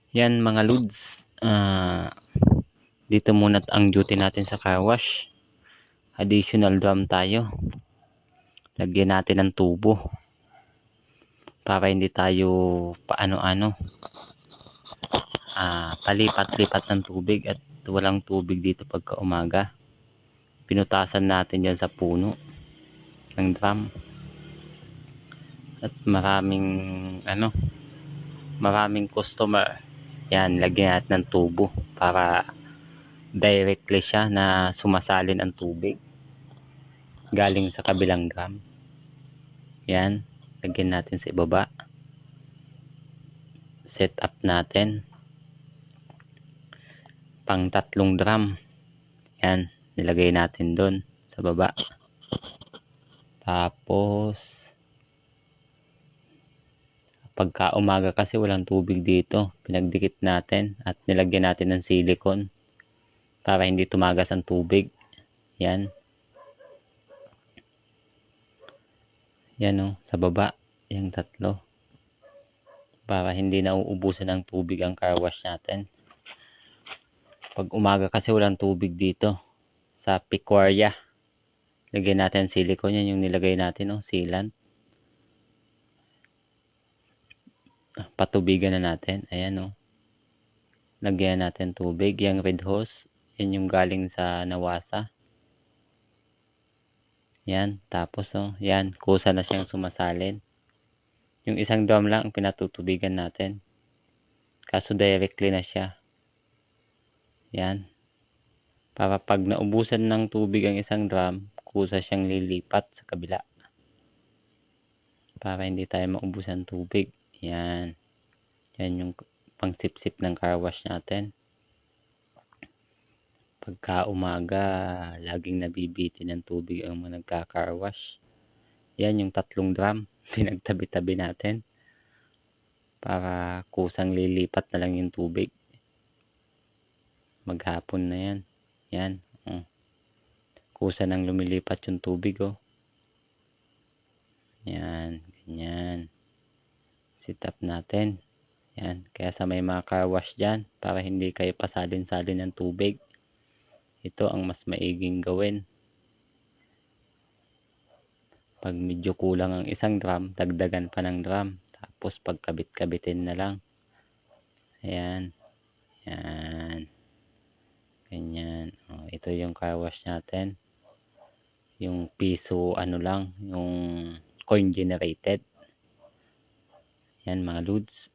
Yan mga lods, dito muna ang duty natin sa car wash. Additional drum tayo. Lagyan natin ng tubo para hindi tayo paano-ano palipat-lipat ng tubig at walang tubig dito pagka umaga. Pinutasan natin yan sa puno ng drum at maraming customer. Yan, lagyan natin ng tubo para directly siya na sumasalin ang tubig galing sa kabilang drum. Yan, lagyan natin sa ibaba. Set up natin pang 3 drum. Yan, nilagay natin doon sa baba. Tapos pagka umaga kasi walang tubig dito, pinagdikit natin at nilagyan natin ng silicone para hindi tumagas ang tubig. Yan. Yan o, sa baba, yung 3. Para hindi nauubusan ng tubig ang car wash natin. Pag umaga kasi walang tubig dito sa Pecuaria. Lagyan natin silicone, yan yung nilagay natin, no? Sealant. Patubigan na natin. Ayan, no? Lagyan natin tubig. Yung red hose, yan yung galing sa Nawasa. Yan, tapos yan, kusa na siyang sumasalin. Yung isang drum lang pinatutubigan natin. Kaso directly na siya. Yan. Para pag naubusan ng tubig ang isang drum, kusa siyang lilipat sa kabila. Para hindi tayo maubusan tubig. Yan. Yan yung pangsipsip ng car wash natin. Pagka umaga, laging nabibitin ng tubig ang mga nagka-car wash. Yan yung 3 drum. Pinagtabi-tabi natin. Para kusang lilipat na lang yung tubig. Maghapon na yan. Yan. Kusa nang lumilipat yung tubig, oh. Yan. Ganyan. Sit up natin. Yan. Kaya sa may mga car wash dyan, para hindi kayo pasalin-salin ng tubig. Ito ang mas maiging gawin. Pag medyo kulang ang isang drum, dagdagan pa ng drum. Tapos pagkabit-kabitin na lang. Ayan. Yan. Ganyan. Ito yung car wash natin. Yung piso lang, yung coin generated. Yan mga lods.